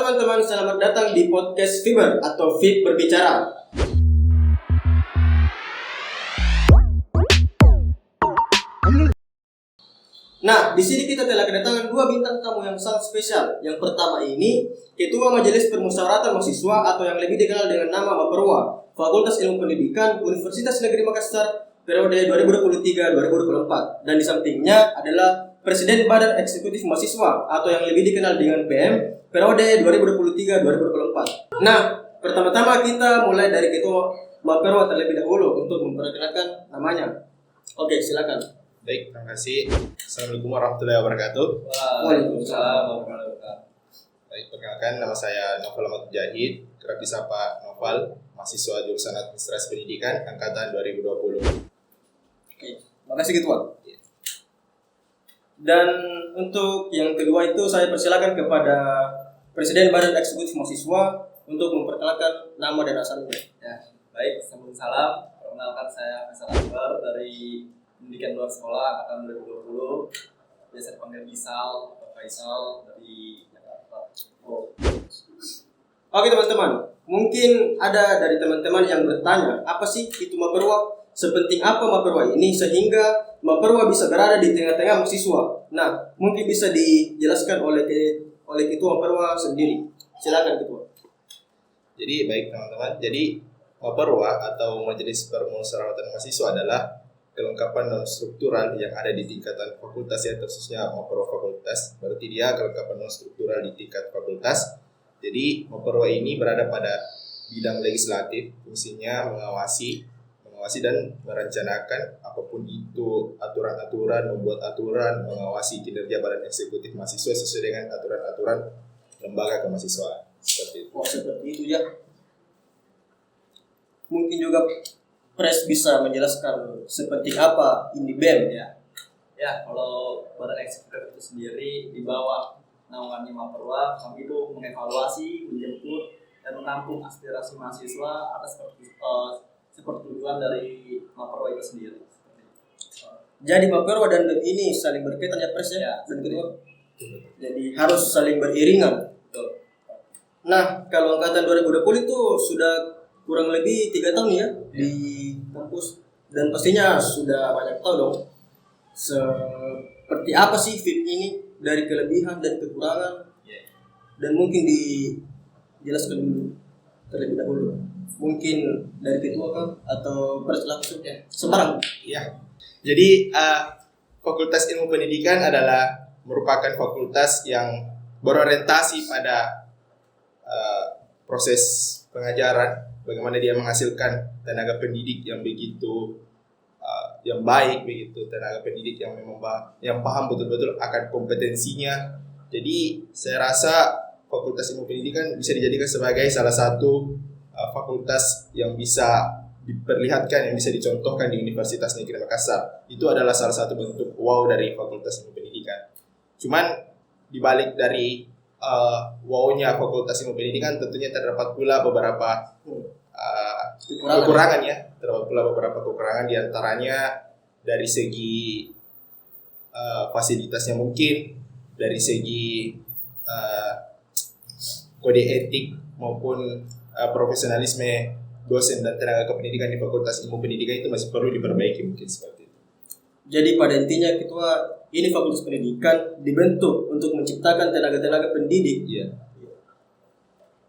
teman-teman, selamat datang di podcast Fiber atau Fit Berbicara. Nah, di sini kita telah kedatangan dua bintang tamu yang sangat spesial. Yang pertama ini Ketua Majelis Permusyawaratan Mahasiswa atau yang lebih dikenal dengan nama Maperwa, Fakultas Ilmu Pendidikan Universitas Negeri Makassar periode 2023-2024. Dan di sampingnya adalah Presiden Badan Eksekutif Mahasiswa atau yang lebih dikenal dengan BM periode 2023-2024. Nah, pertama-tama kita mulai dari Ketua Maperwa terlebih dahulu untuk memperkenalkan namanya. Oke, silakan. Baik, terima kasih. Assalamualaikum warahmatullahi wabarakatuh. Waalaikumsalam warahmatullahi wabarakatuh. Baik, perkenalkan nama saya Novel Ahmad Mujahid, kerap disapa Novel, mahasiswa jurusan Administrasi Pendidikan angkatan 2020. Oke, makasih Ketua. Dan untuk yang kedua itu saya persilakan kepada Presiden Badan Eksekutif Mahasiswa untuk memperkenalkan nama dan asalnya. Ya, baik, salam. Perkenalkan saya Faisal Akbar dari Pendidikan Luar Sekolah angkatan 2020. Biasa dipanggil Isal atau Faisal dari Jakarta. Oke teman-teman, mungkin ada dari teman-teman yang bertanya, apa sih itu Maperwa? Sepenting apa Maperwa ini sehingga Maperwa bisa berada di tengah-tengah mahasiswa? Nah, mungkin bisa dijelaskan oleh Ketua Maperwa sendiri. Silakan Ketua. Jadi baik teman-teman, jadi Maperwa atau Majelis Permusyawaratan Mahasiswa adalah kelengkapan non-struktural yang ada di tingkatan fakultas, ya khususnya Maperwa fakultas. Berarti dia kelengkapan non-struktural di tingkat fakultas. Jadi Maperwa ini berada pada bidang legislatif, fungsinya mengawasi dan merencanakan apapun itu aturan-aturan, membuat aturan, mengawasi kinerja Badan Eksekutif Mahasiswa sesuai dengan aturan-aturan lembaga kemahasiswaan. Seperti itu. Oh, seperti itu ya. Mungkin juga Pres bisa menjelaskan seperti apa ini BEM ya. Ya, kalau Badan Eksekutif itu sendiri di bawah naungannya Maperwa, kami itu mengevaluasi, menjemput, dan menampung aspirasi mahasiswa atas sepertujuan dari Maperwa itu sendiri. Jadi Maperwa dan BEM ini saling berkaitan ya Pres ya, dan Ketua. Jadi harus saling beriringan. Betul. Nah, kalau angkatan 2020 itu sudah kurang lebih 3 tahun ya di kampus, dan pastinya sudah banyak tahu dong seperti apa sih FIP ini dari kelebihan dan kekurangan. Dan mungkin dijelaskan dulu terlebih dahulu. Mungkin dari Ketua kan atau Pres langsung ya. Sembarang. Ya. Jadi Fakultas Ilmu Pendidikan adalah merupakan fakultas yang berorientasi pada proses pengajaran, bagaimana dia menghasilkan tenaga pendidik yang begitu yang baik, begitu tenaga pendidik yang memang yang paham betul-betul akan kompetensinya. Jadi saya rasa Fakultas Ilmu Pendidikan bisa dijadikan sebagai salah satu fakultas yang bisa diperlihatkan, yang bisa dicontohkan di Universitas Negeri Makassar. Itu adalah salah satu bentuk wow dari Fakultas Ilmu Pendidikan. Cuman dibalik dari wow-nya Fakultas Ilmu Pendidikan tentunya terdapat pula beberapa kekurangan ya. Terdapat pula beberapa kekurangan, diantaranya dari segi fasilitasnya, mungkin dari segi kode etik maupun profesionalisme dosen dan tenaga kependidikan di Fakultas Ilmu Pendidikan itu masih perlu diperbaiki, mungkin seperti itu. Jadi pada intinya Ketua, ini Fakultas Pendidikan dibentuk untuk menciptakan tenaga-tenaga pendidik. Iya.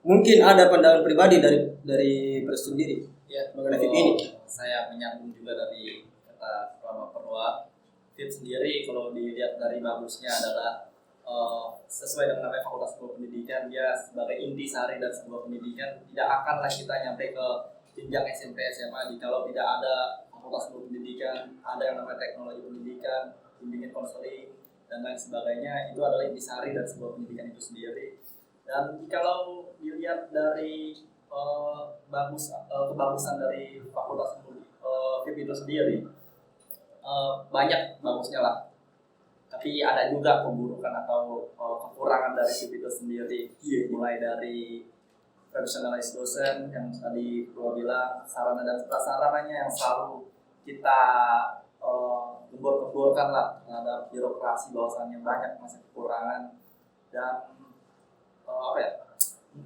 Mungkin ada pandangan pribadi dari Pres sendiri Ya, mengenai FIP ini. Saya menyambung juga dari kata Maperwa. FIP sendiri kalau dilihat dari bagusnya adalah sesuai dengan namanya Fakultas Ilmu Pendidikan, dia sebagai inti sari dari sebuah pendidikan. Tidak akanlah kita nyampe ke jenjang SMP SMA kalau tidak ada Fakultas Ilmu Pendidikan, ada yang namanya teknologi pendidikan, bimbingan konseling dan lain sebagainya. Itu adalah inti sari dari sebuah pendidikan itu sendiri. Dan kalau dilihat dari kebagusan dari Fakultas FIP itu sendiri, banyak bagusnya lah. Tapi ada juga keburukan atau kekurangan dari FIP itu sendiri. Mulai dari profesionalis dosen yang tadi gua bilang, sarana dan prasarananya yang selalu kita gembor-gemborkan lah terhadap birokrasi, bahwasannya banyak masih kekurangan dan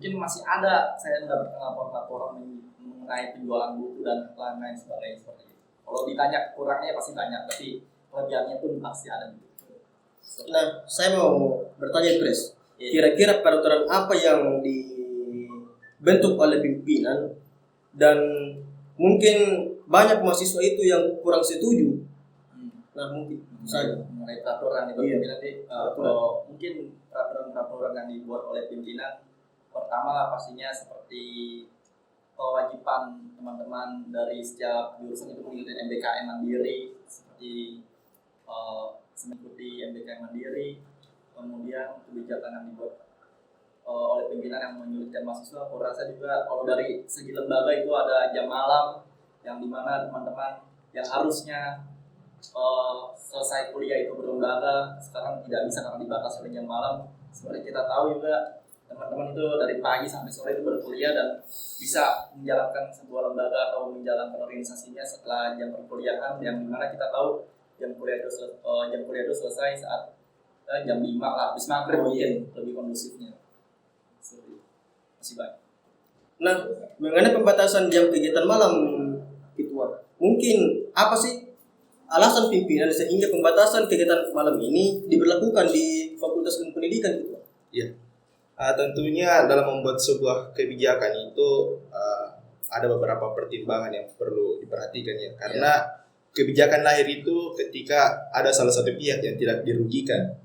mungkin masih ada saya mendapatkan laporan-laporan mengenai penjualan buku dan lain-lain sebagainya seperti itu. Kalau ditanya kurangnya pasti banyak, tapi kelebihannya pun pasti ada. Nah, saya mau bertanya Chris, kira-kira peraturan apa yang dibentuk oleh pimpinan dan mungkin banyak mahasiswa itu yang kurang setuju? Nah, mungkin saja mengenai peraturan itu nanti kalau mungkin peraturan yang dibuat oleh pimpinan, pertama pastinya seperti kewajiban teman-teman dari setiap jurusan itu mengikuti MBKM mandiri, seperti mengikuti MBKM mandiri. Kemudian kebijakan yang dibuat oleh pimpinan yang menyulitkan mahasiswa, aku rasa juga kalau dari segi lembaga itu ada jam malam yang dimana teman-teman yang harusnya selesai kuliah itu berlembaga sekarang tidak bisa karena dibatasi oleh jam malam. Seperti kita tahu juga teman-teman itu dari pagi sampai sore itu berkuliah dan bisa menjalankan sebuah lembaga atau menjalankan organisasinya setelah jam perkuliahan, yang dimana kita tahu jam kuliah itu selesai saat jam 5 lah, habis maghrib mungkin lebih kondusifnya. Masih baik. Nah, mengenai pembatasan jam kegiatan malam, Ketua, mungkin apa sih alasan pimpinan sehingga pembatasan kegiatan malam ini diberlakukan di Fakultas Ilmu Pendidikan, Ketua? Ya, tentunya dalam membuat sebuah kebijakan itu ada beberapa pertimbangan yang perlu diperhatikan ya, karena kebijakan lahir itu ketika ada salah satu pihak yang tidak dirugikan.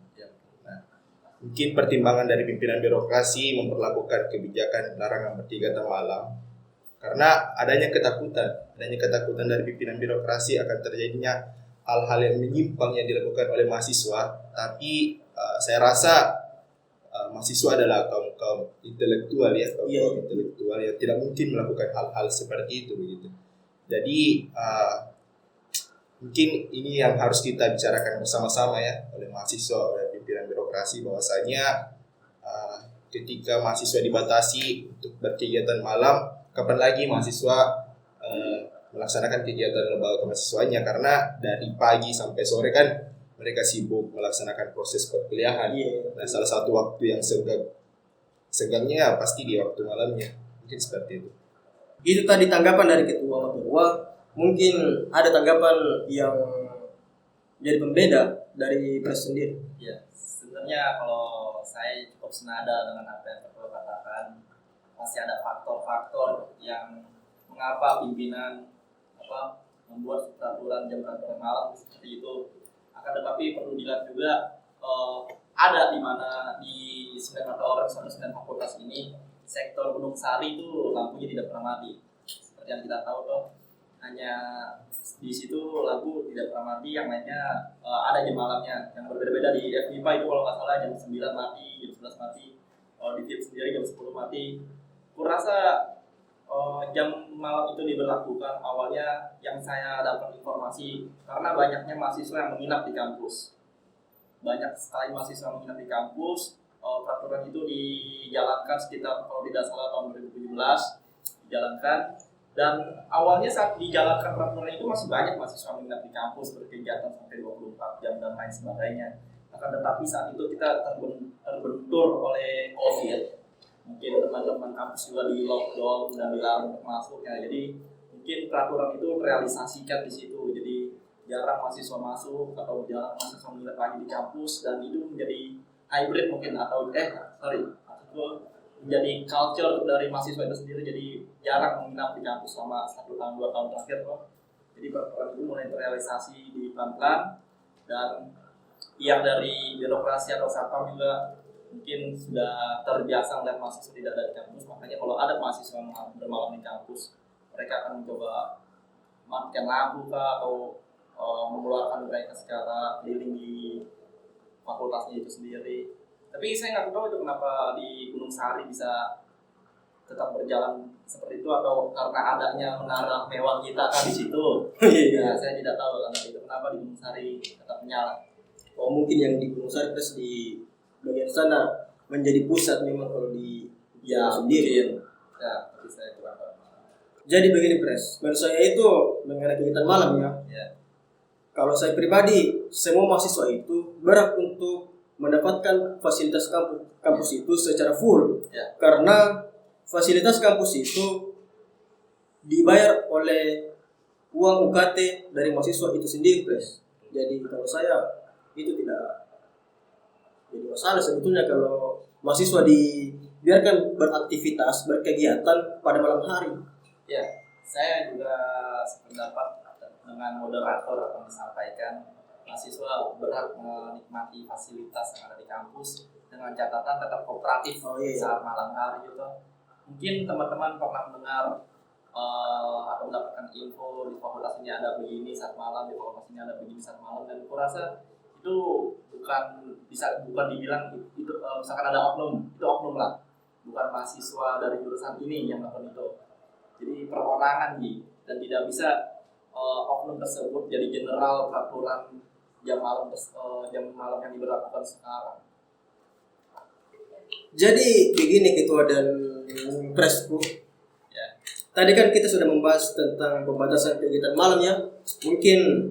Mungkin pertimbangan dari pimpinan birokrasi memperlakukan kebijakan larangan berkegiatan malam karena adanya ketakutan dari pimpinan birokrasi akan terjadinya hal-hal yang menyimpang yang dilakukan oleh mahasiswa. Tapi saya rasa mahasiswa adalah kaum intelektual ya, kaum intelektual yang tidak mungkin melakukan hal-hal seperti itu begitu. Jadi mungkin ini yang harus kita bicarakan bersama-sama ya oleh mahasiswa, oleh pimpinan birokrasi, bahwasanya ketika mahasiswa dibatasi untuk berkegiatan malam, kapan lagi mahasiswa melaksanakan kegiatan lembaga kemahasiswaannya, karena dari pagi sampai sore kan mereka sibuk melaksanakan proses perkuliahan. Nah, salah satu waktu yang senggangnya pasti di waktu malamnya, mungkin seperti itu. Itu tadi tanggapan dari Ketua Mapurwa. Mungkin ada tanggapan yang jadi pembeda dari Pres sendiri. Ya, sebenarnya kalau saya cukup senada dengan apa yang Ketua katakan, pasti ada faktor-faktor yang mengapa pimpinan membuat peraturan jam peraturan malam seperti itu. Akan tetapi perlu dilihat juga ada di mana di 9 orang 9 fakultas ini sektor Gunung Sari itu lampunya tidak pernah mati. Seperti yang kita tahu toh, hanya di situ lampu tidak pernah mati, yang lainnya ada jam malamnya yang berbeda-beda. Di FMIPA itu kalau nggak salah jam 9 mati, jam 11 mati. Kalau di FIP sendiri jam 10 mati. Kurasa jam malam itu diberlakukan awalnya yang saya dapat informasi karena banyaknya mahasiswa yang menginap di kampus. Banyak sekali mahasiswa menginap di kampus. Peraturan itu dijalankan sekitar kalau tidak salah tahun 2017 dijalankan. Dan awalnya saat dijalankan peraturan itu masih banyak mahasiswa menginap di kampus berkegiatan sampai 24 jam dan lain sebagainya. Akan tetapi saat itu kita terbentur oleh COVID. Mungkin teman-teman kampus juga di lockdown dan dilarang untuk masuk ya. Jadi mungkin peraturan itu realisasikan di situ. Jadi jarang mahasiswa masuk atau jarang mahasiswa menginap lagi di kampus, dan itu menjadi hybrid mungkin atau menjadi culture dari mahasiswa itu sendiri. Jadi jarang menginap di kampus selama 1 tahun 2 tahun terakhir kok. Jadi peraturan itu mulai terrealisasi di pelan-pelan, dan pihak dari birokrasi atau satpam juga mungkin sudah terbiasa melihat mahasiswa tidak ada di kampus. Makanya kalau ada mahasiswa bermalam di kampus, mereka akan mencoba matikan lampu atau mengeluarkan mereka secara keliling di fakultasnya itu sendiri. Tapi saya nggak tahu itu kenapa di Gunung Sari bisa tetap berjalan seperti itu, atau karena adanya menara mewah kita kan di situ. Ya, saya tidak tahu karena itu kenapa di Gunung Sari tetap menyala. Oh, mungkin yang di Gunung Sari terus di bagian sana menjadi pusat memang kalau di sendiri. Ya, tapi saya kurang tahu. Jadi begini Pres, menurut saya itu mengenai kegiatan malam ya. Kalau saya pribadi, semua mahasiswa itu berhak untuk mendapatkan fasilitas kampus itu secara full. Karena fasilitas kampus itu dibayar oleh uang UKT dari mahasiswa itu sendiri, Pres. Jadi kalau saya itu tidak jadi masalah sebetulnya kalau mahasiswa dibiarkan beraktivitas, berkegiatan pada malam hari. Ya, saya juga sependapat dengan moderator yang disampaikan, mahasiswa berhak menikmati fasilitas yang ada di kampus dengan catatan tetap kooperatif saat malam hari gitu. Mungkin teman-teman pernah mendengar atau mendapatkan info di fakultas ini ada begini saat malam, di fakultas ini ada begini saat malam, dan aku rasa itu bukan dibilang itu misalkan ada oknum, itu oknum lah, bukan mahasiswa dari jurusan ini yang melakukan itu. Jadi perorangan dan tidak bisa oknum tersebut jadi general peraturan jam malam yang diberlakukan sekarang. Jadi begini Ketua dan Presku. Ya. Tadi kan kita sudah membahas tentang pembatasan kegiatan malam ya. Mungkin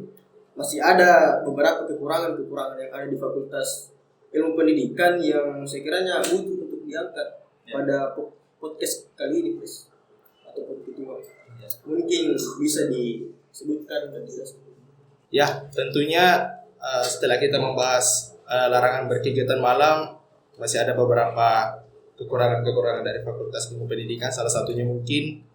masih ada beberapa kekurangan yang ada di Fakultas Ilmu Pendidikan yang sekiranya butuh untuk diangkat pada podcast kali ini, Pres. Atau Ketua. Mungkin bisa disebutkan dan dijelaskan. Ya, tentunya setelah kita membahas larangan berkegiatan malam, masih ada beberapa kekurangan dari Fakultas Ilmu Pendidikan. Salah satunya mungkin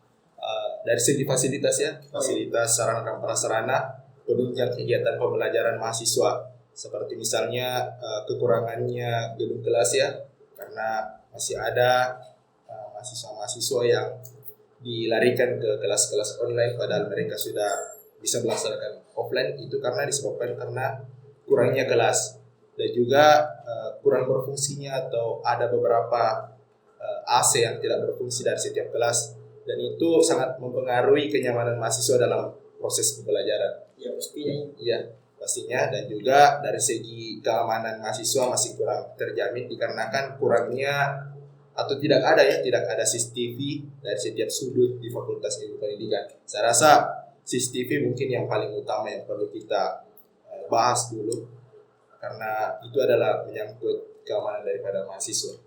dari segi fasilitas ya, fasilitas sarana dan prasarana penunjang kegiatan pembelajaran mahasiswa. Seperti misalnya kekurangannya gedung kelas ya, karena masih ada mahasiswa-mahasiswa yang dilarikan ke kelas-kelas online padahal mereka sudah bisa melaksanakan offline, itu karena disebabkan karena kurangnya kelas dan juga kurang berfungsinya atau ada beberapa AC yang tidak berfungsi dari setiap kelas, dan itu sangat mempengaruhi kenyamanan mahasiswa dalam proses pembelajaran. Ya pastinya. Iya, pastinya, dan juga dari segi keamanan mahasiswa masih kurang terjamin dikarenakan kurangnya atau tidak ada CCTV dari setiap sudut di Fakultas Ilmu Pendidikan. Saya rasa CCTV mungkin yang paling utama yang perlu kita bahas dulu, karena itu adalah menyangkut keamanan daripada mahasiswa.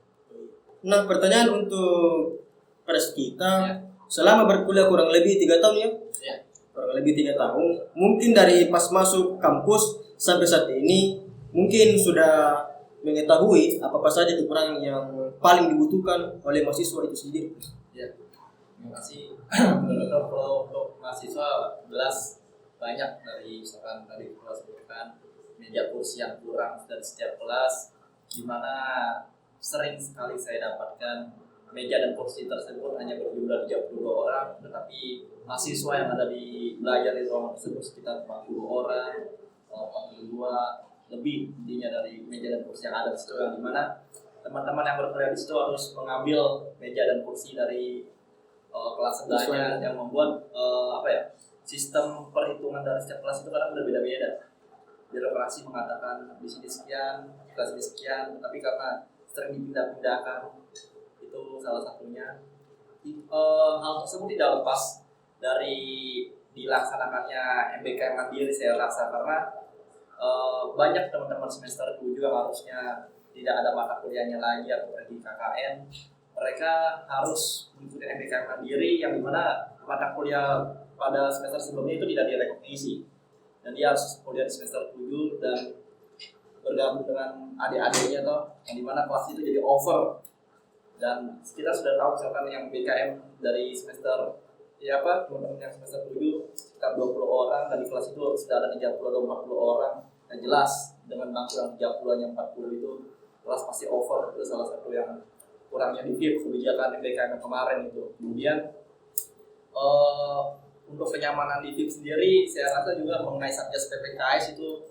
Nah, pertanyaan untuk Pres kita, selama berkuliah kurang lebih 3 tahun ya? Ya. Kurang lebih 3 tahun. Mungkin dari pas masuk kampus sampai saat ini, mungkin sudah mengetahui apa saja kekurangan yang paling dibutuhkan oleh mahasiswa itu sendiri. Ya, terima kasih. Kalau untuk mahasiswa jelas banyak dari misalkan tadi kelas sebutkan meja kursi yang kurang dari setiap kelas, di mana sering sekali saya dapatkan meja dan kursi tersebut hanya berjumlah 32 orang, tetapi mahasiswa yang ada di belajar di ruangan tersebut sekitar 40 orang, 42 lebih intinya dari meja dan kursi yang ada di situ, yang dimana teman-teman yang berkuliah di situ harus mengambil meja dan kursi dari kelas sebelahnya, yang membuat sistem perhitungan dari setiap kelas itu kadang berbeda-beda. Birokrasi mengatakan di sini sekian, kelas ini sekian, tapi karena sering dipindah-pindahkan, itu salah satunya. Hal tersebut tidak lepas dari dilaksanakannya MBK mandiri saya rasa, karena banyak teman-teman semester 7 yang harusnya tidak ada mata kuliahnya lagi atau pergi KKN, mereka harus mengikuti MBK mandiri yang dimana mata kuliah pada semester sebelumnya itu tidak direkognisi, dan dia harus kuliah di semester 7 dan bergabung dengan adik-adiknya yang dimana kelas itu jadi over. Dan kita sudah tahu misalkan yang BKM dari semester teman-teman yang semester 7 sekitar 20 orang, dan di kelas itu sudah ada 30 atau 40 orang. Dan jelas dengan bangku yang 30 hanya 40 itu kelas pasti over. Itu salah satu yang kurangnya di FIP kebijakan BKM yang kemarin itu. Kemudian untuk kenyamanan di FIP sendiri saya rasa juga mengenai Satgas PPKS itu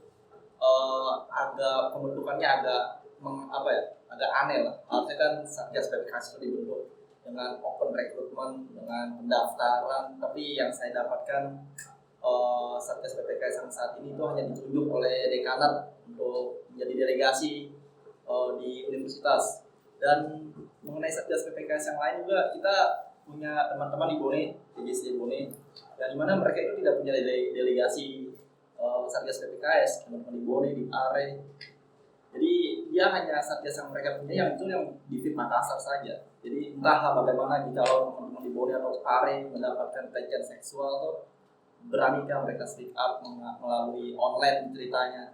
agak pembentukannya agak aneh lah. Harusnya kan Satgas PPKS itu dibentuk dengan open recruitment, dengan pendaftaran, tapi yang saya dapatkan Satgas PPKS yang saat ini itu hanya ditunjuk oleh dekanat untuk menjadi delegasi di universitas. Dan mengenai Satgas PPKS yang lain juga kita punya teman-teman di Bone, DJC Bone, yang dimana mereka itu tidak punya delegasi Satgas PPKS, teman-teman di Bone, di Are. Jadi dia hanya Satgas yang mereka punya yang itu yang di FIP Makassar saja. Jadi entah bagaimana jika teman-teman di Bone atau Pare mendapatkan pelecehan seksual tuh, beranikah mereka speak up melalui online ceritanya.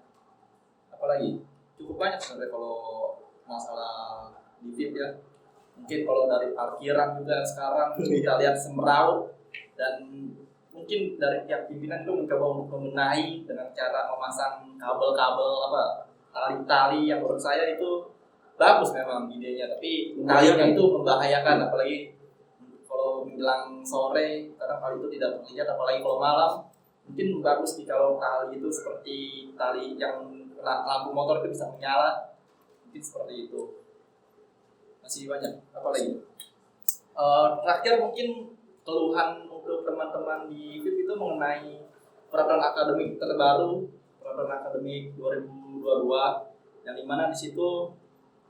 Apalagi cukup banyak sebenarnya kalau masalah di VIP ya. Mungkin kalau dari parkiran juga sekarang kita lihat semeraut, dan mungkin dari pihak pimpinan itu mencoba untuk membenahi dengan cara memasang kabel-kabel tali-tali yang menurut saya itu bagus memang idenya, tapi talinya itu membahayakan, apalagi kalau menjelang sore kadang hal itu tidak terlihat, apalagi kalau malam. Mungkin bagus kalau tali itu seperti tali yang lampu motor itu bisa menyala, mungkin seperti itu. Masih banyak apa lagi? Terakhir mungkin keluhan untuk teman-teman di VIP itu mengenai peraturan akademik terbaru, peraturan akademik 2022, yang dimana di situ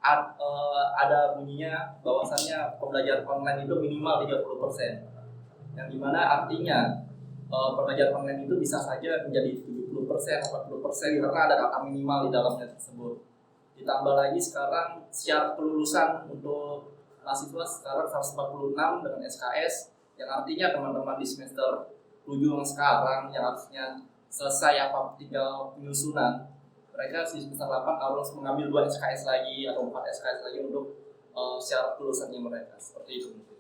ada bunyinya bahwasannya pembelajaran online itu minimal 30%, yang dimana artinya pembelajaran online itu bisa saja menjadi 70%, 40% karena ada kata minimal di dalamnya tersebut. Ditambah lagi sekarang syarat kelulusan untuk mahasiswa sekarang 146 dengan SKS, yang artinya teman-teman di semester 7 yang sekarang yang harusnya selesai tinggal penyusunan, mereka di semester 8 harus mengambil 2 SKS lagi atau 4 SKS lagi untuk syarat kelulusannya mereka. Seperti itu mungkin.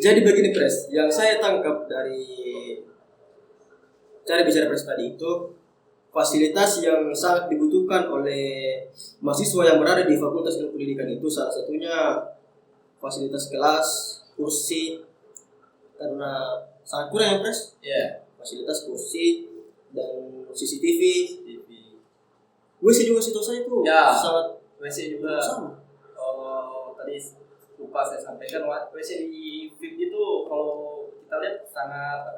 Jadi begini Pres, yang saya tangkap dari cara bicara Pres tadi itu, fasilitas yang sangat dibutuhkan oleh mahasiswa yang berada di Fakultas Ilmu Pendidikan itu salah satunya fasilitas kelas, kursi, karena sangat kurang ya Pres? Iya. Fasilitas kursi dan CCTV. WC juga setahu saya itu sangat WC juga sama. Tadi lupa saya sampaikan, WC di VIP itu kalau kita lihat sangat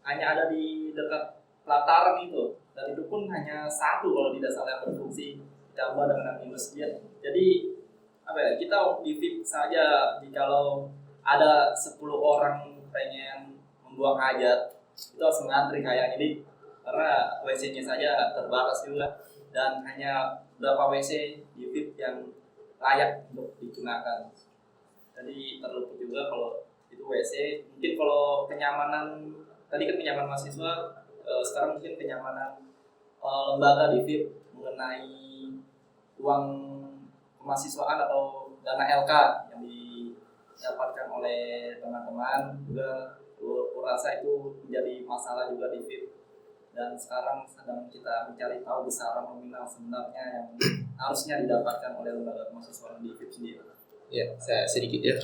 hanya ada di dekat pelataran itu, dan itu pun hanya satu kalau tidak salah yang berfungsi, ditambah dengan masjid. Jadi kita di VIP saja jikalau ada 10 orang pengen membuang hajat itu harus mengantri kayaknya, jadi karena WC-nya saja terbatas juga, dan hanya beberapa WC di VIP yang layak untuk digunakan. Jadi terluput juga kalau itu WC. Mungkin kalau kenyamanan tadi kan kenyamanan mahasiswa, sekarang mungkin kenyamanan lembaga di VIP mengenai uang kemahasiswaan atau dana LK yang didapatkan oleh teman-teman juga, aku rasa itu menjadi masalah juga di VIP. Dan sekarang sedang kita mencari tahu besaran nominal sebenarnya yang harusnya didapatkan oleh lembaga kemahasiswaan di VIP sendiri. Ya, saya sedikit ya.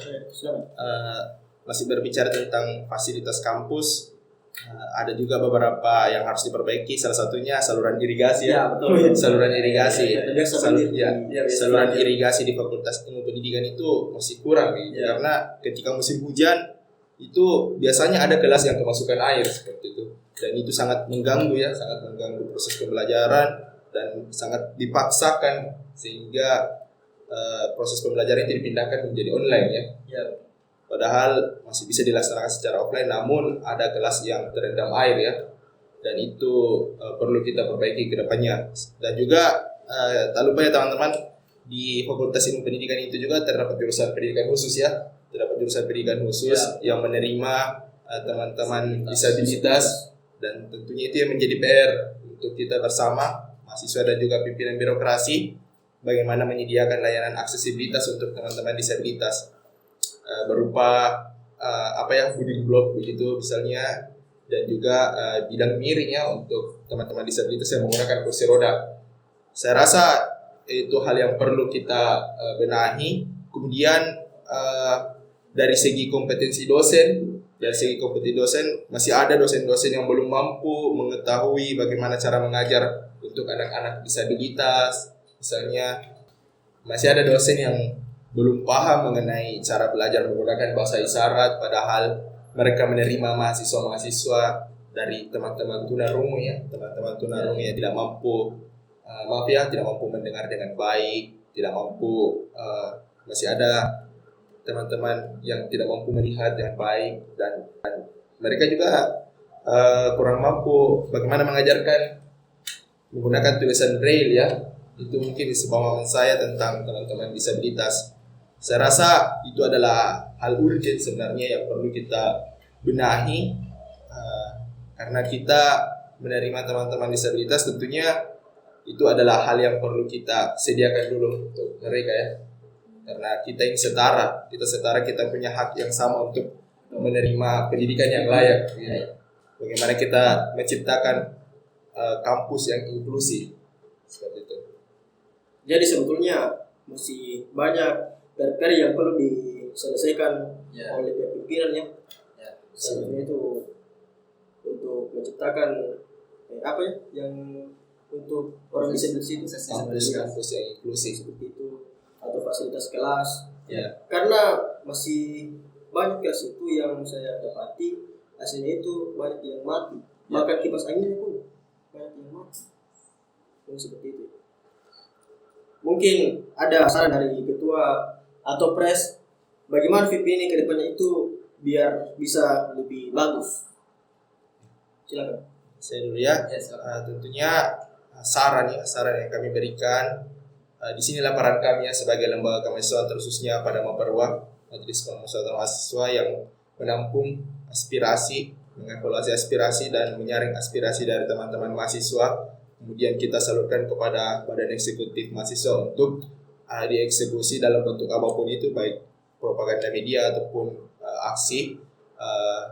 Masih berbicara tentang fasilitas kampus, ada juga beberapa yang harus diperbaiki. Salah satunya saluran irigasi ya. Betul. Saluran irigasi. Saluran Biar irigasi di Fakultas Ilmu Pendidikan itu masih kurang gitu. Karena ketika musim hujan itu biasanya ada kelas yang kemasukan air seperti itu. Dan itu sangat mengganggu ya, sangat mengganggu proses pembelajaran dan sangat dipaksakan sehingga proses pembelajaran itu dipindahkan menjadi online ya. Padahal masih bisa dilaksanakan secara offline, namun ada kelas yang terendam air ya, dan itu perlu kita perbaiki ke depannya. Dan juga tak lupa ya teman-teman, di Fakultas Ilmu Pendidikan itu juga terdapat jurusan pendidikan khusus ya, terdapat jurusan pendidikan khusus yang menerima teman-teman disabilitas, dan tentunya itu yang menjadi PR untuk kita bersama mahasiswa dan juga pimpinan birokrasi, bagaimana menyediakan layanan aksesibilitas untuk teman-teman disabilitas. Berupa folding block begitu misalnya, dan juga bidang miring ya untuk teman-teman disabilitas yang menggunakan kursi roda. Saya rasa itu hal yang perlu kita benahi. Kemudian dari segi kompetensi dosen, masih ada dosen-dosen yang belum mampu mengetahui bagaimana cara mengajar untuk anak-anak disabilitas. Misalnya masih ada dosen yang belum paham mengenai cara belajar menggunakan bahasa isyarat, padahal mereka menerima mahasiswa-mahasiswa dari teman-teman tunarungu ya, teman-teman tunarungu yang tidak mampu tidak mampu mendengar dengan baik, tidak mampu masih ada teman-teman yang tidak mampu melihat dengan baik, dan mereka juga kurang mampu bagaimana mengajarkan menggunakan tulisan braille ya. Itu mungkin di sepemahaman saya tentang teman-teman disabilitas. Saya rasa itu adalah hal urgent sebenarnya yang perlu kita benahi, karena kita menerima teman-teman disabilitas tentunya itu adalah hal yang perlu kita sediakan dulu untuk mereka ya. Karena kita yang setara, kita punya hak yang sama untuk menerima pendidikan yang layak. Gitu. Bagaimana kita menciptakan kampus yang inklusif seperti itu. Jadi sebetulnya masih banyak PR yang perlu diselesaikan oleh pihak pimpinan ya. Sebenarnya itu untuk menciptakan yang untuk orang disabilitas itu Kampus yang inklusif seperti itu, atau fasilitas kelas. ya. Karena masih banyak kelas itu yang saya dapati hasilnya itu banyak yang mati, bahkan kipas anginnya pun banyak yang mati. Seperti itu. Mungkin ada saran dari ketua atau pres bagaimana VIP ini ke depannya itu biar bisa lebih bagus. Silakan. Saya dulu ya. Tentunya saran yang kami berikan di sini peran kami ya sebagai lembaga kemahasiswaan, khususnya pada Maperwa, Majelis Permusyawaratan Mahasiswa yang menampung aspirasi, mengevaluasi aspirasi dan menyaring aspirasi dari teman-teman mahasiswa. Kemudian kita salurkan kepada Badan Eksekutif Mahasiswa untuk dieksekusi dalam bentuk apapun itu, baik propaganda media ataupun aksi.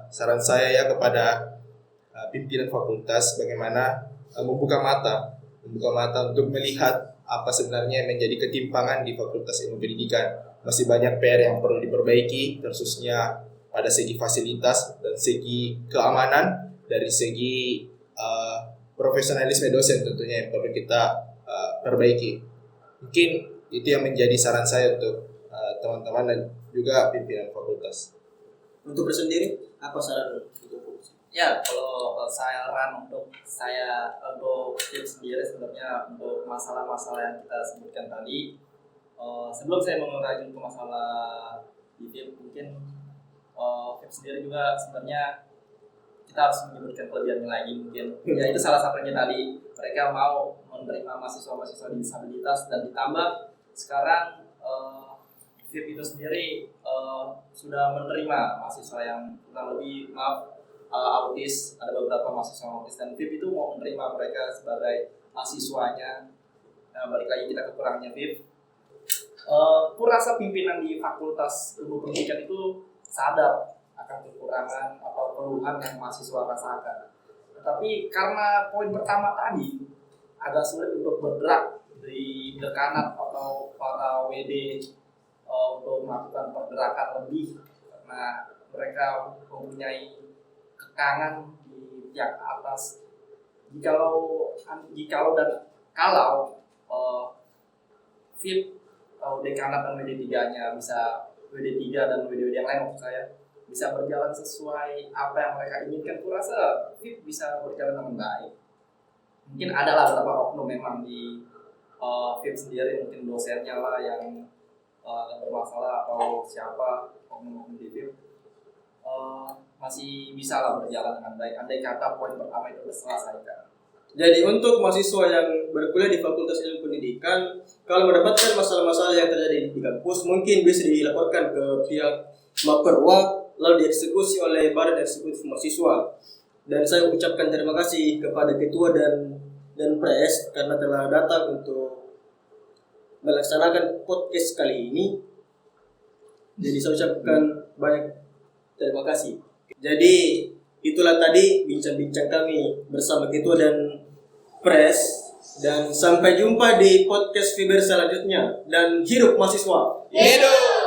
Saran saya ya kepada pimpinan fakultas bagaimana membuka mata untuk melihat apa sebenarnya yang menjadi ketimpangan di Fakultas Ilmu Pendidikan. Masih banyak PR yang perlu diperbaiki, khususnya pada segi fasilitas dan segi keamanan, dari segi profesionalisme dosen tentunya yang perlu kita perbaiki. Mungkin itu yang menjadi saran saya untuk teman-teman dan juga pimpinan fakultas. Untuk bersendiri apa saran untuk Ya, kalau saran untuk tim sendiri sebenarnya untuk masalah-masalah yang kita sebutkan tadi, sebelum saya mengurangi untuk masalah di tim, mungkin tim sendiri juga sebenarnya kita harus menyebutkan kelebihannya lagi mungkin. Ya itu salah satunya tadi, mereka mau menerima mahasiswa-mahasiswa disabilitas dan ditambah sekarang VIP itu sendiri sudah menerima mahasiswa yang kurang lebih autis, ada beberapa mahasiswa autis, dan VIP itu mau menerima mereka sebagai mahasiswanya. Balik lagi kita kekurangannya VIP. Kurasa pimpinan di Fakultas Ilmu Pendidikan itu sadar akan kekurangan atau keluhan yang mahasiswa rasakan. Tetapi karena poin pertama tadi agak sulit untuk bergerak di dekanat atau para WD untuk melakukan pergerakan lebih, karena mereka mempunyai kekangan di pihak atas. Kalau VIP dekanat dan WD3-nya bisa, WD3 dan WD yang lain maksud saya, bisa berjalan sesuai apa yang mereka inginkan, kurasa VIP bisa berjalan dengan baik. Mungkin ada lah beberapa oknum memang di VIP sendiri, mungkin dosennya lah yang bermasalah atau siapa oknum di VIP, masih bisa lah berjalan dengan baik andai kata poin pertama itu terselesaikan. Jadi untuk mahasiswa yang berkuliah di Fakultas Ilmu Pendidikan, kalau mendapatkan masalah-masalah yang terjadi di kampus, mungkin bisa dilaporkan ke pihak Maperwa, lalu dieksekusi oleh Badan Eksekutif Mahasiswa. Dan saya ucapkan terima kasih kepada ketua dan pres karena telah datang untuk melaksanakan podcast kali ini. Jadi saya ucapkan banyak terima kasih. Jadi itulah tadi bincang-bincang kami bersama ketua dan pres, dan sampai jumpa di podcast Fiber selanjutnya. Dan hidup mahasiswa. Hidup!